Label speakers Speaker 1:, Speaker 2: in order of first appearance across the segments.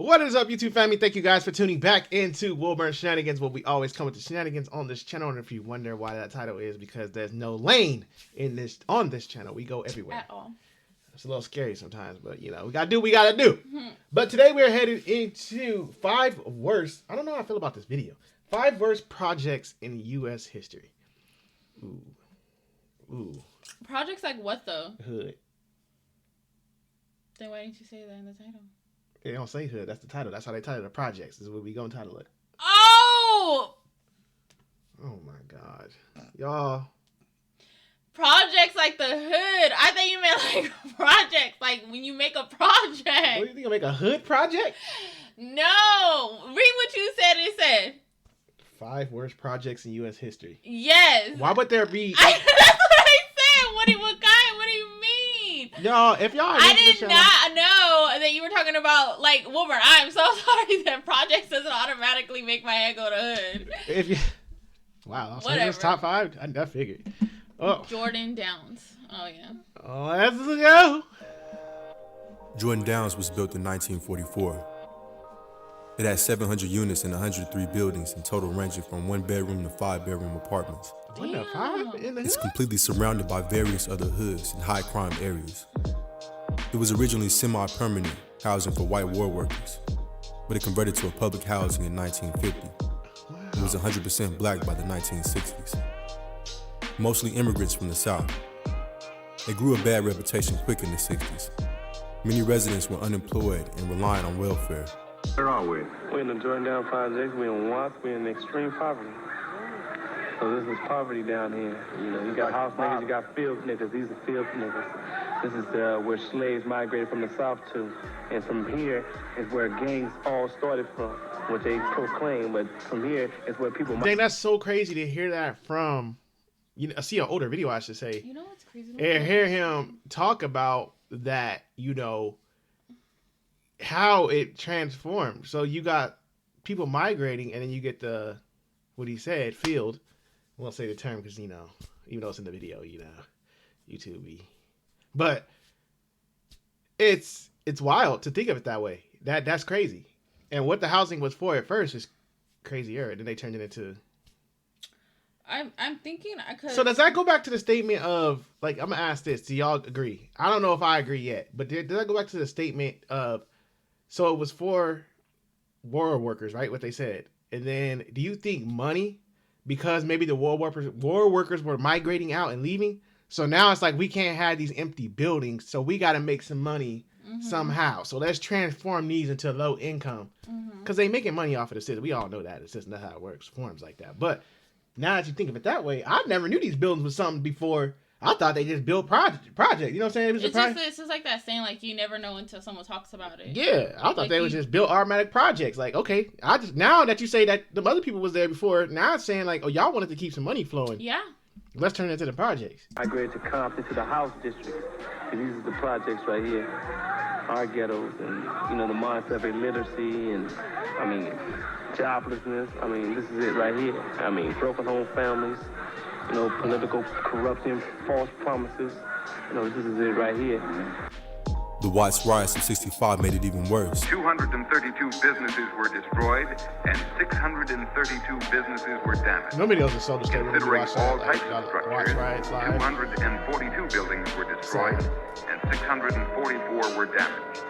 Speaker 1: What is up, YouTube family? Thank you guys for tuning back into Wilburn Shenanigans, where we always come with the shenanigans on this channel. And if you wonder why that title is, because there's no lane in this on this channel. We go everywhere.
Speaker 2: At all.
Speaker 1: It's a little scary sometimes, but you know, we gotta do what we gotta do. But today we're headed into 5 worst. I don't know how I feel about this video. 5 worst projects in U.S. history. Ooh.
Speaker 2: Projects like what though?
Speaker 1: Hood.
Speaker 2: Then why didn't you say that in the title?
Speaker 1: They don't say hood. That's the title. That's how they title the projects. This is what we gonna title it.
Speaker 2: Oh
Speaker 1: my God, y'all.
Speaker 2: Projects like the hood. I thought you meant like projects, like when you make a project.
Speaker 1: What do you think? You'll make a hood project?
Speaker 2: No. Read what you said. It said
Speaker 1: 5 worst projects in U.S. history.
Speaker 2: Yes.
Speaker 1: Why would there be?
Speaker 2: That's what I said. What do you mean?
Speaker 1: Y'all, if y'all,
Speaker 2: I did not know that you were talking about like Wilburn. I'm so sorry that projects doesn't automatically make my head go to hood.
Speaker 1: If you, wow, I'll say this top 5. I figured. Oh,
Speaker 2: Jordan Downs. Oh yeah.
Speaker 1: Oh, let's go.
Speaker 3: Jordan Downs was built in 1944. It had 700 units and 103 buildings in total, ranging from 1-bedroom to 5-bedroom apartments.
Speaker 1: What the 5 in the
Speaker 3: It's
Speaker 1: hood?
Speaker 3: completely surrounded by various other hoods and high crime areas. It was originally semi-permanent housing for white war workers, but it converted to a public housing in 1950. It was 100% black by the 1960s. Mostly immigrants from the South. It grew a bad reputation quick in the 60s. Many residents were unemployed and relying on welfare.
Speaker 4: Where are we? We're in the Jordan Down Project. We're in Watts. We're in extreme poverty. So this is poverty down here. You know, you got house niggas, you got field niggas. These are field niggas. This is where slaves migrated from the South to. And from here is where gangs all started from, what they proclaim. But from here is where people...
Speaker 1: Dang, that's so crazy to hear that from... You know, I see an older video, I should say.
Speaker 2: You know what's crazy?
Speaker 1: And hear him talk about that, you know, how it transformed. So you got people migrating, and then you get the, what he said, field. I won't say the term because, you know, even though it's in the video, you know, YouTube. But it's wild to think of it that way. That's crazy. And what the housing was for at first is crazier. And then they turned it into...
Speaker 2: I'm thinking I could.
Speaker 1: So does that go back to the statement of, like, I'm gonna ask this, do y'all agree? I don't know if I agree yet, but did that go back to the statement of, so it was for war workers, right? What they said. And then do you think money, because maybe the war workers were migrating out and leaving, so now it's like we can't have these empty buildings, so we got to make some money somehow. So let's transform these into low income, because they making money off of the system. We all know that the system, that's how it works, forms like that. But now that you think of it that way, I never knew these buildings was something before. I thought they just built project. You know what I'm saying?
Speaker 2: It's just like that saying, like, you never know until someone talks about it.
Speaker 1: Yeah, I thought
Speaker 2: like
Speaker 1: they was just built automatic projects. Like, okay, now that you say that the other people was there before, now it's saying like, oh, y'all wanted to keep some money flowing.
Speaker 2: Yeah.
Speaker 1: Let's turn it into the projects.
Speaker 4: Migrated to Compton, to the house district. And these are the projects right here. Our ghettos and, you know, the mindset of illiteracy and, I mean, joblessness. I mean, this is it right here. I mean, broken home families, you know, political corruption, false promises. You know, this is it right here.
Speaker 3: The Watts riots of '65 made it even worse.
Speaker 5: 232 businesses were destroyed and 632 businesses were damaged.
Speaker 1: Nobody else is so disturbing.
Speaker 5: Considering all types of
Speaker 1: Watch
Speaker 5: structures,
Speaker 1: riots live.
Speaker 5: 242 buildings were destroyed and 644 were damaged.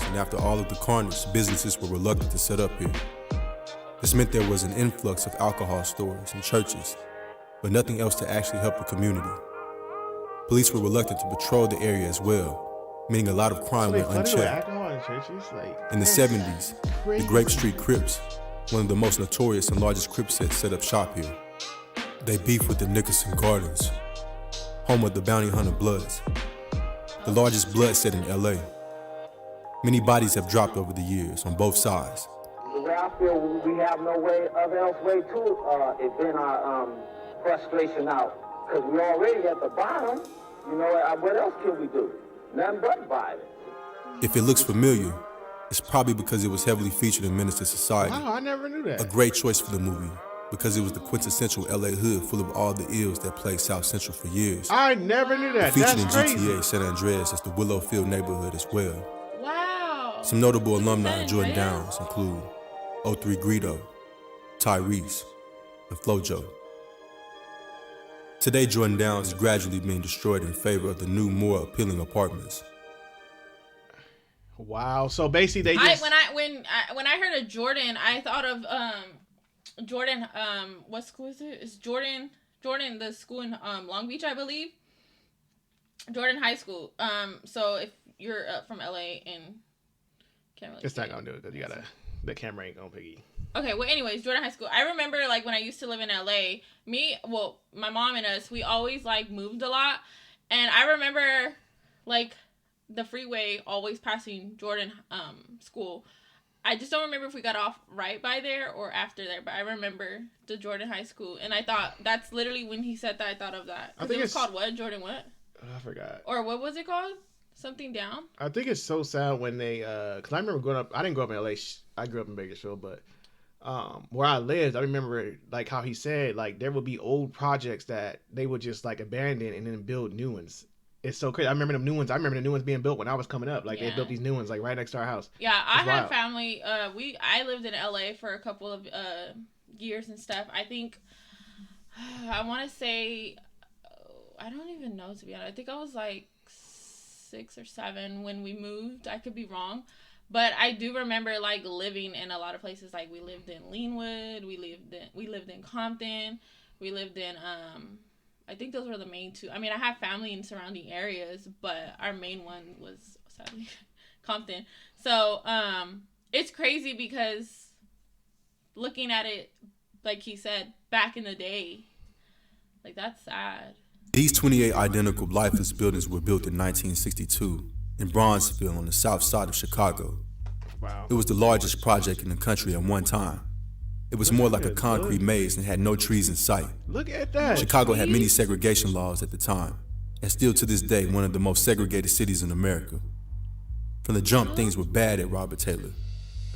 Speaker 3: And after all of the carnage, businesses were reluctant to set up here. This meant there was an influx of alcohol stores and churches, but nothing else to actually help the community. Police were reluctant to patrol the area as well, meaning a lot of crime went unchecked. In the 70s, the Grape Street Crips, one of the most notorious and largest Crip sets, set up shop here. They beefed with the Nickerson Gardens, home of the Bounty Hunter Bloods, the largest blood set in LA. Many bodies have dropped over the years on both sides.
Speaker 6: The way I feel, we have no else way to event our frustration out, because we already at the bottom. You know, what else can we do? Nothing but violence.
Speaker 3: If it looks familiar, it's probably because it was heavily featured in Minister Society.
Speaker 1: Wow, I never knew that.
Speaker 3: A great choice for the movie, because it was the quintessential LA hood full of all the ills that plagued South Central for years.
Speaker 1: I never knew that.
Speaker 3: Featured in
Speaker 1: That's crazy.
Speaker 3: GTA San Andreas as the Willowfield neighborhood as well.
Speaker 2: Wow.
Speaker 3: Some notable alumni of Jordan Downs include 03 Greedo, Tyrese, and Flojo. Today, Jordan Downs is gradually being destroyed in favor of the new, more appealing apartments.
Speaker 1: Wow. So basically, they just
Speaker 2: when I heard of Jordan, I thought of Jordan. What school is it? It's Jordan, the school in Long Beach, I believe. Jordan High School. So if you're from LA and can't really,
Speaker 1: it's not gonna do it because you gotta. The camera ain't gonna piggy.
Speaker 2: Okay, well, anyways, Jordan High School. I remember, like, when I used to live in LA, my mom and us, we always, like, moved a lot. And I remember, like, the freeway always passing Jordan school. I just don't remember if we got off right by there or after there, but I remember the Jordan High School. And I thought, that's literally when he said that, I thought of that. I think it was called what? Jordan what?
Speaker 1: I forgot.
Speaker 2: Or what was it called? Something down?
Speaker 1: I think it's so sad when they, because I remember growing up, I didn't grow up in LA, I grew up in Bakersfield, but where I lived, I remember like how he said like there would be old projects that they would just like abandon and then build new ones. It's so crazy. I remember the new ones being built when I was coming up. Like they built these new ones like right next to our house.
Speaker 2: Yeah, I had family. I lived in LA for a couple of years and stuff. I think I want to say I don't even know, to be honest. I think I was like 6 or 7 when we moved. I could be wrong. But I do remember like living in a lot of places. Like we lived in Leanwood, we lived in Compton, we lived in I think those were the main 2. I mean, I have family in surrounding areas, but our main one was sadly Compton. So it's crazy because looking at it, like he said, back in the day, like that's sad.
Speaker 3: These 28 identical lifeless buildings were built in 1962 in Bronzeville on the south side of Chicago.
Speaker 1: Wow.
Speaker 3: It was the largest project in the country at one time. It was more like a concrete maze and had no trees in sight.
Speaker 1: Look at that.
Speaker 3: Chicago had many segregation laws at the time, and still to this day, one of the most segregated cities in America. From the jump, things were bad at Robert Taylor.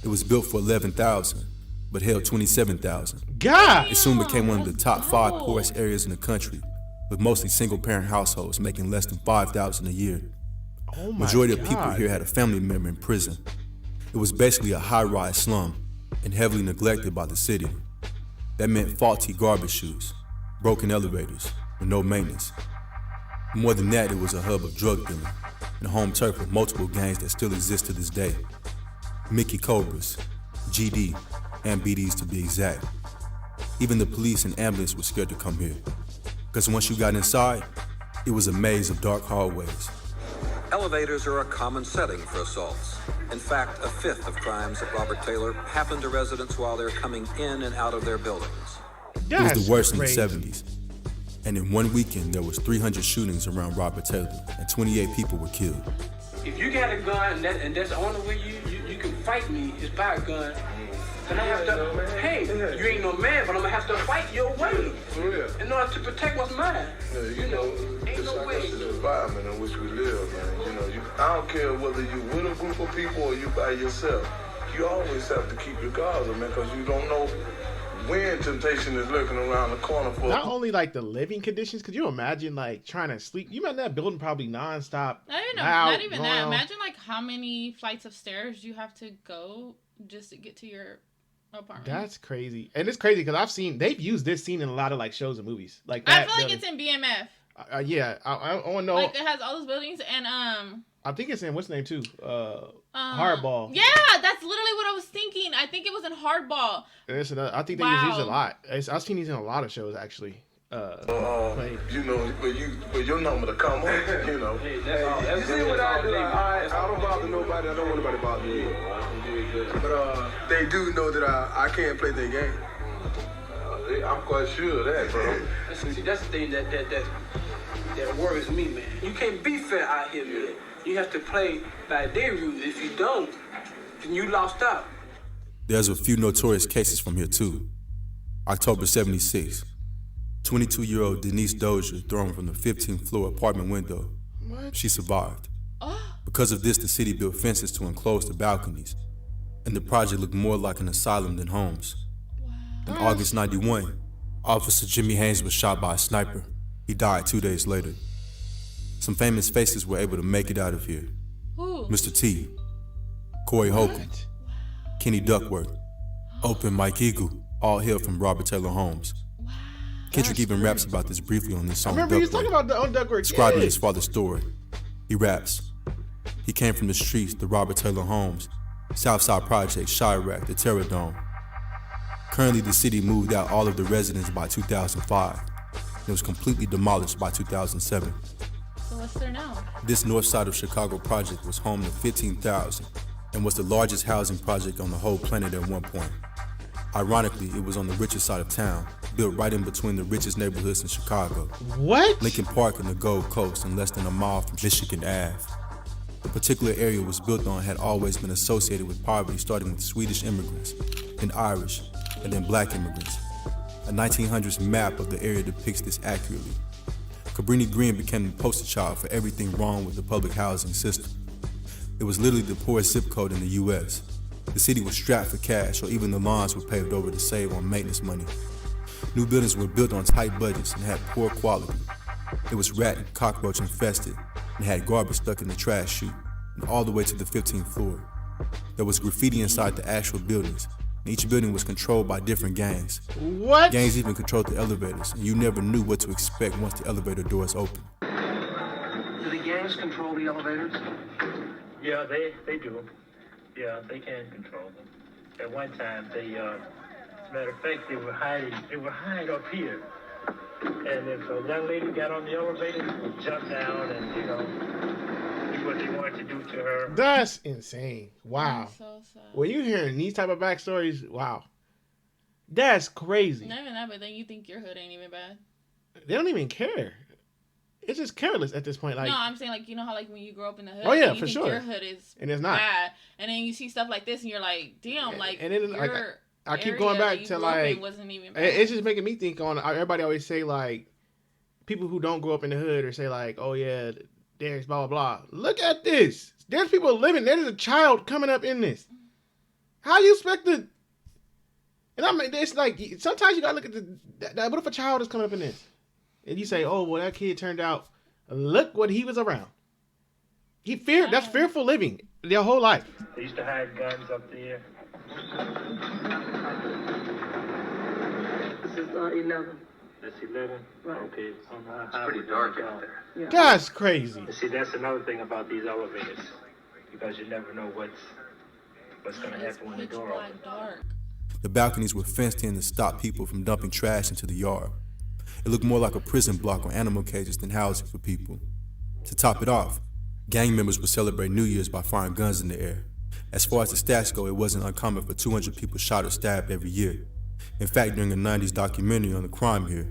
Speaker 3: It was built for $11,000, but held 27,000.
Speaker 1: God!
Speaker 3: It soon became one of the top 5 poorest areas in the country, with mostly single-parent households making less than $5,000 a year.
Speaker 1: Oh my
Speaker 3: Majority of
Speaker 1: God.
Speaker 3: people here had a family member in prison. It was basically a high-rise slum and heavily neglected by the city. That meant faulty garbage chutes, broken elevators, and no maintenance. More than that, it was a hub of drug dealing and a home turf of multiple gangs that still exist to this day. Mickey Cobras, GD, and BDs to be exact. Even the police and ambulance were scared to come here, because once you got inside, it was a maze of dark hallways.
Speaker 7: Elevators are a common setting for assaults. In fact, a fifth of crimes at Robert Taylor happen to residents while they're coming in and out of their buildings.
Speaker 3: It was the worst in the 70s. And in one weekend, there was 300 shootings around Robert Taylor, and 28 people were killed.
Speaker 8: If you got a gun and that's the only way you can fight me is by a gun, then I have to, hey, you ain't no man, but I'm gonna have to fight your way in order to protect what's mine.
Speaker 9: Yeah,
Speaker 8: you know, ain't
Speaker 9: it's
Speaker 8: no
Speaker 9: like
Speaker 8: way.
Speaker 9: It's the environment in which we live, man. You know, I don't care whether you with a group of people or you by yourself. You always have to keep your guards up, man, because you don't know when temptation is lurking around the corner for.
Speaker 1: Not only like the living conditions, could you imagine like trying to sleep? You imagine that building probably nonstop.
Speaker 2: Not even that. Imagine like how many flights of stairs you have to go just to get to your apartment.
Speaker 1: That's crazy, and it's crazy because they've used this scene in a lot of like shows and movies. Like that
Speaker 2: I feel like
Speaker 1: building.
Speaker 2: it's in BMF.
Speaker 1: Yeah, I want to know.
Speaker 2: Like it has all those buildings and
Speaker 1: I think it's in what's the name too? Hardball.
Speaker 2: Yeah, that's literally what I was thinking. I think it was in Hardball.
Speaker 1: I think they use these a lot. I've seen these in a lot of shows actually.
Speaker 9: You know, for your number to come on, you know.
Speaker 8: Hey, you see what I do? I don't bother nobody. I don't want nobody to bother me. But
Speaker 9: They do know that I can't play their game. I'm quite sure of that, bro.
Speaker 8: see, that's the thing that worries me, man. You can't be fair out here, man. You have to play by their rules. If you don't, then you lost out.
Speaker 3: There's a few notorious cases from here too. October 76, 22-year-old Denise Dozier thrown from the 15th floor apartment window.
Speaker 1: What?
Speaker 3: She survived. Because of this, the city built fences to enclose the balconies, and the project looked more like an asylum than homes. In August 91, Officer Jimmy Haynes was shot by a sniper. He died 2 days later. Some famous faces were able to make it out of here.
Speaker 2: Who?
Speaker 3: Mr. T, Corey Holcomb, Kenny Duckworth, Open Mike Eagle, all hail from Robert Taylor Homes. Kendrick even raps about this briefly on this song.
Speaker 1: I remember he was talking about the Duckworth.
Speaker 3: Describing his father's story. He raps, he came from the streets, the Robert Taylor Homes, Southside Project, Chiraq, the Terror Dome. Currently, the city moved out all of the residents by 2005. It was completely demolished by 2007.
Speaker 2: So what's there now?
Speaker 3: This north side of Chicago project was home to 15,000 and was the largest housing project on the whole planet at one point. Ironically, it was on the richest side of town, built right in between the richest neighborhoods in Chicago.
Speaker 1: What?
Speaker 3: Lincoln Park and the Gold Coast, and less than a mile from Michigan Ave. The particular area it was built on had always been associated with poverty, starting with Swedish immigrants, then Irish, and then black immigrants. A 1900s map of the area depicts this accurately. Cabrini Green became the poster child for everything wrong with the public housing system. It was literally the poorest zip code in the U.S. The city was strapped for cash, or even the lawns were paved over to save on maintenance money. New buildings were built on tight budgets and had poor quality. It was rat and cockroach infested and had garbage stuck in the trash chute and all the way to the 15th floor. There was graffiti inside the actual buildings, and each building was controlled by different gangs.
Speaker 1: What?
Speaker 3: Gangs even controlled the elevators, and you never knew what to expect once the elevator doors opened.
Speaker 8: Do the gangs control the elevators?
Speaker 4: Yeah, they do. Yeah, they can control them. At one time, they, as a matter of fact, they were hiding up here. And if a young lady got on the elevator, they would jump down and, do what they wanted to do to her.
Speaker 1: That's insane. Wow.
Speaker 2: That's so sad.
Speaker 1: When you're hearing these type of backstories, wow. That's crazy.
Speaker 2: Not even that, but then you think your hood ain't even bad.
Speaker 1: They don't even care. It's just careless at this point. Like,
Speaker 2: no, I'm saying, like, you know how, like, when you grow up in the hood,
Speaker 1: oh yeah,
Speaker 2: you
Speaker 1: for
Speaker 2: think
Speaker 1: sure.
Speaker 2: your hood is
Speaker 1: and it's not
Speaker 2: bad, and then you see stuff like this, and you're like, damn, like,
Speaker 1: and then like, I keep going back to like,
Speaker 2: wasn't even bad.
Speaker 1: It's just making me think on. Everybody always say like, people who don't grow up in the hood or say like, oh yeah, there's blah blah blah. Look at this. There's people living. There's a child coming up in this. How you expect to? And I mean, it's like sometimes you gotta look at that. What if a child is coming up in this, and you say, oh well, that kid turned out. Look what he was around. He feared. That's fearful living their whole life.
Speaker 4: They used to hide guns up there.
Speaker 8: This is 11.
Speaker 4: That's 11?
Speaker 8: Right.
Speaker 4: Okay.
Speaker 7: It's pretty dark out there.
Speaker 8: Yeah.
Speaker 1: That's crazy.
Speaker 4: See, that's another thing about these elevators. Because you never know what's going to happen when the door opens.
Speaker 2: Dark.
Speaker 3: The balconies were fenced in to stop people from dumping trash into the yard. It looked more like a prison block or animal cages than housing for people. To top it off, gang members would celebrate New Year's by firing guns in the air. As far as the stats go, it wasn't uncommon for 200 people shot or stabbed every year. In fact, during a 90s documentary on the crime here,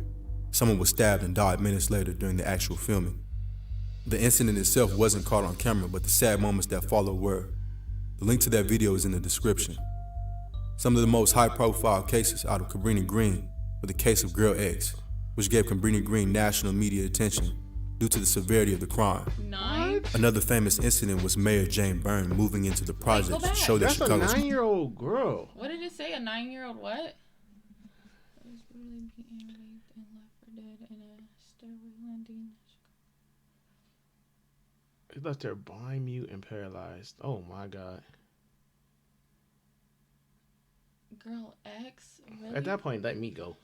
Speaker 3: someone was stabbed and died minutes later during the actual filming. The incident itself wasn't caught on camera, but the sad moments that followed were. The link to that video is in the description. Some of the most high-profile cases out of Cabrini Green were the case of Girl X, which gave Cabrini Green national media attention due to the severity of the crime.
Speaker 2: 9?
Speaker 3: Another famous incident was Mayor Jane Byrne moving into the project to show that
Speaker 1: That's
Speaker 3: Chicago's...
Speaker 1: a 9-year-old girl.
Speaker 2: What did it say? A 9-year-old what? Was brutally beaten, raped, and left for dead in a stairway landing.
Speaker 1: It left her blind, mute, and paralyzed. Oh my God.
Speaker 2: Girl X? Really?
Speaker 1: At that point, let me go.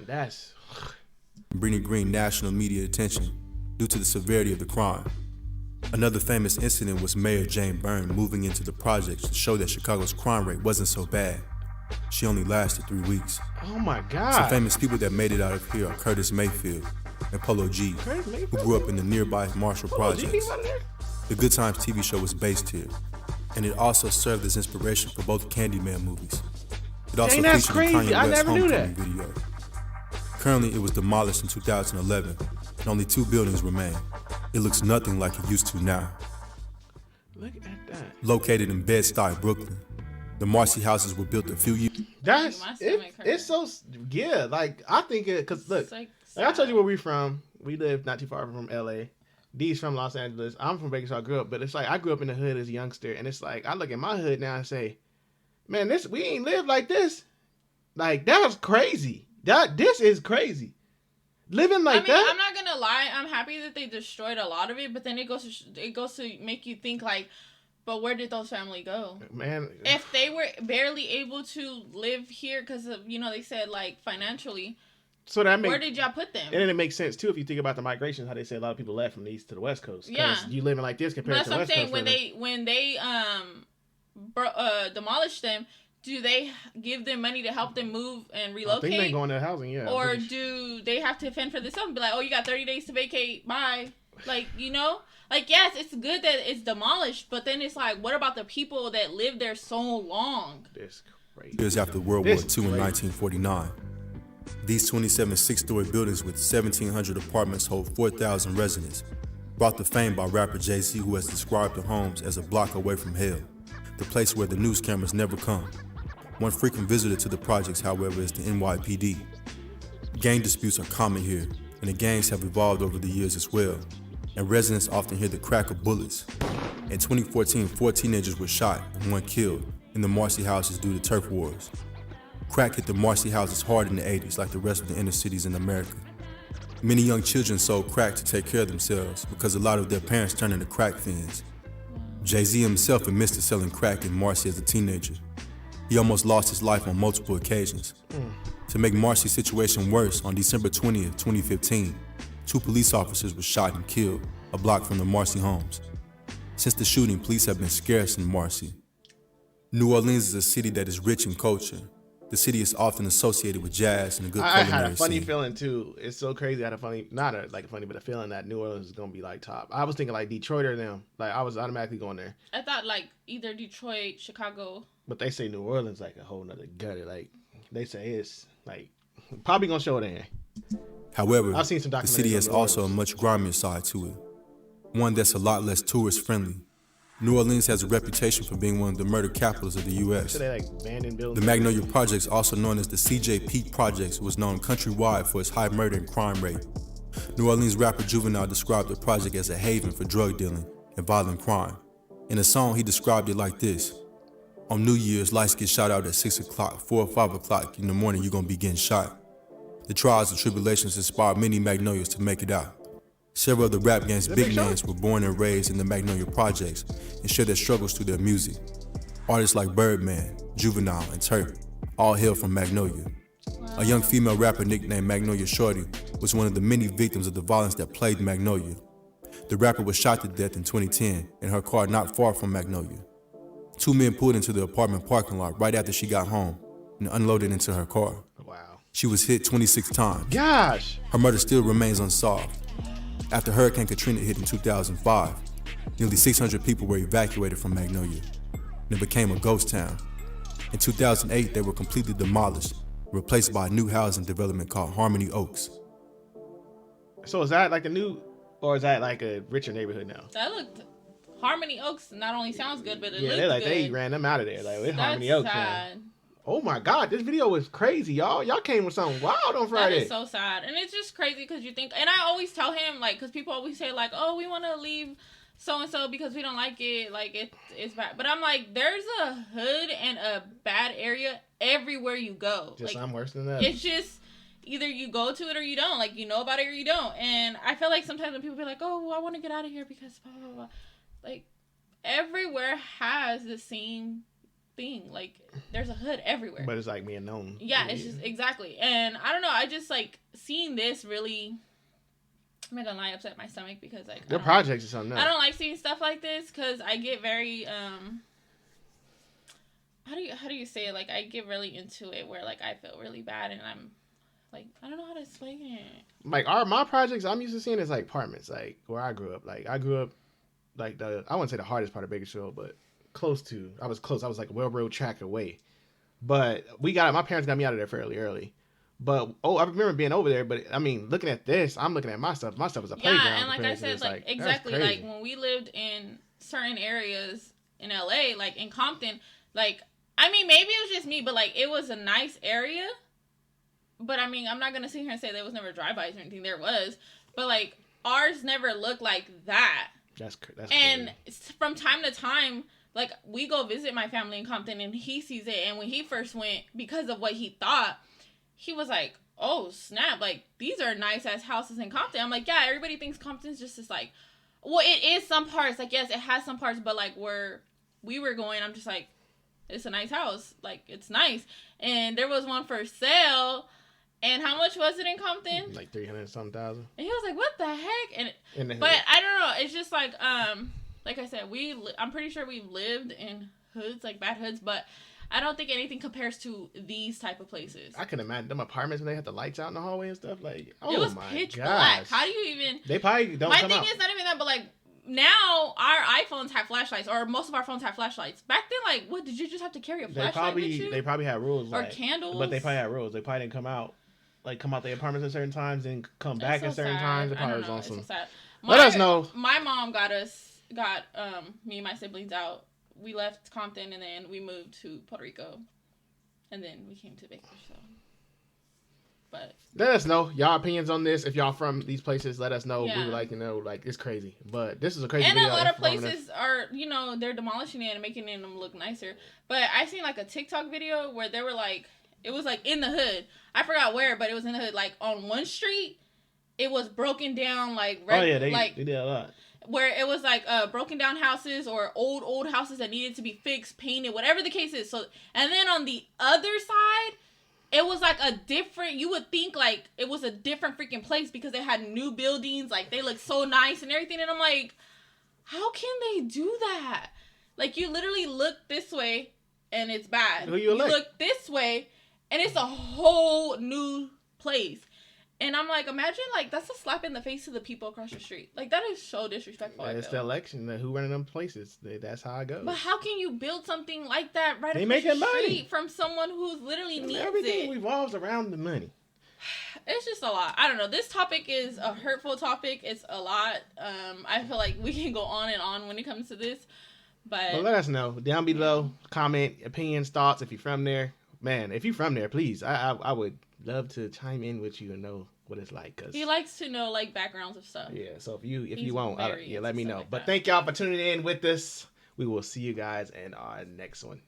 Speaker 1: That's...
Speaker 3: Cabrini Green national media attention due to the severity of the crime. Another famous incident was Mayor Jane Byrne moving into the projects to show that Chicago's crime rate wasn't so bad. She only lasted 3 weeks.
Speaker 1: Oh my God.
Speaker 3: Some famous people that made it out of here are Curtis Mayfield and Polo G, who grew up in the nearby Marshall projects. The Good Times TV show was based here, and it also served as inspiration for both Candyman movies. It also
Speaker 1: that's
Speaker 3: featured
Speaker 1: crazy.
Speaker 3: the
Speaker 1: I
Speaker 3: Kanye West
Speaker 1: never knew
Speaker 3: Homecoming video. Currently, it was demolished in 2011, and only 2 buildings remain. It looks nothing like it used to now.
Speaker 1: Look at that.
Speaker 3: Located in Bed-Stuy, Brooklyn, the Marcy Houses were built a few years.
Speaker 1: That's it's so like I think it because look, like I told you where we from. We live not too far from LA. D's from Los Angeles. I'm from Vegas, so I grew up, but it's like I grew up in the hood as a youngster, and it's like I look at my hood now and say, man, we ain't lived like this. Like that's crazy. This is crazy. Living like that.
Speaker 2: I'm not gonna lie. I'm happy that they destroyed a lot of it, but then it goes to make you think like But where did those family go?
Speaker 1: Man,
Speaker 2: if they were barely able to live here because of, they said like financially,
Speaker 1: so that
Speaker 2: where did y'all put them?
Speaker 1: And then it makes sense too if you think about the migration, how they say a lot of people left from the east to the west coast.
Speaker 2: Yeah,
Speaker 1: you living like this compared to the west coast.
Speaker 2: When they demolish them, do they give them money to help them move and relocate?
Speaker 1: I think they go into housing, yeah.
Speaker 2: Or do they have to fend for themselves and be like, oh, you got 30 days to vacate, bye? Like, Like, yes, it's good that it's demolished, but then it's like, what about the people that lived there so long?
Speaker 1: This crazy.
Speaker 3: Years after World War II in 1949, these 27 six-story buildings with 1,700 apartments hold 4,000 residents, brought to fame by rapper Jay-Z, who has described the homes as a block away from hell, the place where the news cameras never come. One frequent visitor to the projects, however, is the NYPD. Gang disputes are common here, and the gangs have evolved over the years as well, and residents often hear the crack of bullets. In 2014, 4 teenagers were shot and 1 killed in the Marcy Houses due to turf wars. Crack hit the Marcy Houses hard in the 80s, like the rest of the inner cities in America. Many young children sold crack to take care of themselves because a lot of their parents turned into crack fiends. Jay-Z himself admits to selling crack in Marcy as a teenager. He almost lost his life on multiple occasions. To make Marcy's situation worse, on December 20th, 2015, 2 police officers were shot and killed a block from the Marcy homes. Since the shooting, police have been scarce in Marcy. New Orleans is a city that is rich in culture. The city is often associated with jazz and a good culinary scene.
Speaker 1: I had a funny feeling too. It's so crazy. I had a funny, not a funny, but a feeling that New Orleans is gonna be like top. I was thinking like Detroit or them. Like I was automatically going there.
Speaker 2: I thought like either Detroit, Chicago.
Speaker 1: But they say New Orleans like a whole nother gutter. Like they say it's like probably gonna show there.
Speaker 3: However,
Speaker 1: I've seen some
Speaker 3: the city has also a much grimier side to it, one that's a lot less tourist friendly. New Orleans has a reputation for being one of the murder capitals of the U.S.
Speaker 1: So they like abandoned buildings.
Speaker 3: The Magnolia Projects, also known as the C.J. Peak Projects, was known countrywide for its high murder and crime rate. New Orleans rapper Juvenile described the project as a haven for drug dealing and violent crime. In a song, he described it like this: on New Year's, lights get shot out at 6 o'clock, 4 or 5 o'clock in the morning, you're gonna be getting shot. The trials and tribulations inspired many Magnolias to make it out. Several of the rap game's big names were born and raised in the Magnolia Projects and share their struggles through their music. Artists like Birdman, Juvenile, and Turk all hail from Magnolia. A young female rapper nicknamed Magnolia Shorty was one of the many victims of the violence that plagued Magnolia. The rapper was shot to death in 2010 in her car not far from Magnolia. 2 men pulled into the apartment parking lot right after she got home and unloaded into her car.
Speaker 1: Wow.
Speaker 3: She was hit 26 times.
Speaker 1: Gosh!
Speaker 3: Her murder still remains unsolved. After Hurricane Katrina hit in 2005, nearly 600 people were evacuated from Magnolia, and it became a ghost town. In 2008, they were completely demolished, replaced by a new housing development called Harmony Oaks.
Speaker 1: So is that like a new, or is that like a richer neighborhood now?
Speaker 2: That looked, Harmony Oaks not only sounds good, but it looked
Speaker 1: they're like,
Speaker 2: good.
Speaker 1: they ran them out of there. Like, it's Harmony
Speaker 2: That's
Speaker 1: Oaks.
Speaker 2: sad.
Speaker 1: Man. Oh my God, this video was crazy, y'all. Y'all came with something wild on Friday.
Speaker 2: That is so sad. And it's just crazy because you think, and I always tell him, like, because people always say, like, oh, we want to leave so-and-so because we don't like it. Like, it's bad. But I'm like, there's a hood and a bad area everywhere you go.
Speaker 1: Just
Speaker 2: like,
Speaker 1: I'm worse than that.
Speaker 2: It's just either you go to it or you don't. Like, you know about it or you don't. And I feel like sometimes when people be like, oh, well, I want to get out of here because blah, blah, blah. Like, everywhere has the same thing. Like, there's a hood everywhere,
Speaker 1: but it's like being known.
Speaker 2: Yeah, it's just exactly. And I don't know, I just like seeing this really, I'm not gonna lie, upset my stomach because like
Speaker 1: their projects or something else.
Speaker 2: I don't like seeing stuff like this because I get very how do you say it, like I get really into it where like I feel really bad and I'm like, I don't know how to explain it. Like
Speaker 1: my projects I'm used to seeing is like apartments, like where I grew up. Like I grew up like I wouldn't say the hardest part of Bakersfield, but close to. I was close. I was like a railroad track away. But my parents got me out of there fairly early. But I remember being over there. But I mean, looking at this, I'm looking at my stuff. My stuff is a playground.
Speaker 2: Yeah, and like I said, like exactly, like when we lived in certain areas in LA, like in Compton, like I mean, maybe it was just me, but like it was a nice area. But I mean, I'm not gonna sit here and say there was never drive-bys or anything. There was, but like ours never looked like that. That's and crazy. From time to time. Like, we go visit my family in Compton, and he sees it, and when he first went, because of what he thought, he was like, oh, snap, like, these are nice-ass houses in Compton. I'm like, yeah, everybody thinks Compton's just this, like, well, it is some parts, like, yes, it has some parts, but, like, where we were going, I'm just like, it's a nice house. Like, it's nice. And there was one for sale. And how much was it in Compton?
Speaker 1: Like 300-something thousand.
Speaker 2: And he was like, what the heck?
Speaker 1: And
Speaker 2: but I don't know. It's just like I said, I'm pretty sure we've lived in hoods, like bad hoods, but I don't think anything compares to these type of places.
Speaker 1: I can imagine them apartments when they had the lights out in the hallway and stuff. Like, oh
Speaker 2: it was
Speaker 1: my
Speaker 2: pitch
Speaker 1: gosh.
Speaker 2: black. How do you even?
Speaker 1: They probably don't.
Speaker 2: My
Speaker 1: come
Speaker 2: thing
Speaker 1: out.
Speaker 2: is not even that, but like now our iPhones have flashlights, or most of our phones have flashlights. Back then, like, what did you just have to carry a flashlight with you?
Speaker 1: They probably had rules,
Speaker 2: or
Speaker 1: like,
Speaker 2: candles.
Speaker 1: But they probably had rules. They probably didn't come out the apartments at certain times and come back at certain times. It probably was on some.
Speaker 2: So sad.
Speaker 1: Let us know.
Speaker 2: My mom got me and my siblings out. We left Compton and then we moved to Puerto Rico, and then we came to Bakersfield. So. But
Speaker 1: let us know y'all opinions on this. If y'all from these places, let us know.
Speaker 2: Yeah.
Speaker 1: We would like to know. Like, it's crazy, but this is a crazy.
Speaker 2: And
Speaker 1: video
Speaker 2: a lot of places are, they're demolishing it and making them look nicer. But I seen like a TikTok video where they were like, it was like in the hood. I forgot where, but it was in the hood. Like on one street, it was broken down like
Speaker 1: they did a lot.
Speaker 2: Where it was like broken down houses or old houses that needed to be fixed, painted, whatever the case is. So, and then on the other side, it was like a different, you would think like it was a different freaking place because they had new buildings, like they look so nice and everything. And I'm like, how can they do that? Like, you literally look this way and it's bad.
Speaker 1: You
Speaker 2: look this way and it's a whole new place. And I'm like, imagine, like, that's a slap in the face of the people across the street. Like, that is so disrespectful.
Speaker 1: It's the election. Who running them places? That's how it goes.
Speaker 2: But how can you build something like that right
Speaker 1: they
Speaker 2: across the
Speaker 1: making money
Speaker 2: street from someone who's literally needs
Speaker 1: everything
Speaker 2: it?
Speaker 1: revolves around the money.
Speaker 2: It's just a lot. I don't know. This topic is a hurtful topic. It's a lot. I feel like we can go on and on when it comes to this. But
Speaker 1: well, let us know down below. Comment, opinions, thoughts. If you're from there, man. If you're from there, please. I would love to chime in with you and know what it's like. Cause
Speaker 2: he likes to know like backgrounds of stuff.
Speaker 1: Yeah. So if you won't, let me know.
Speaker 2: Like
Speaker 1: but thank y'all for tuning in with us. We will see you guys in our next one.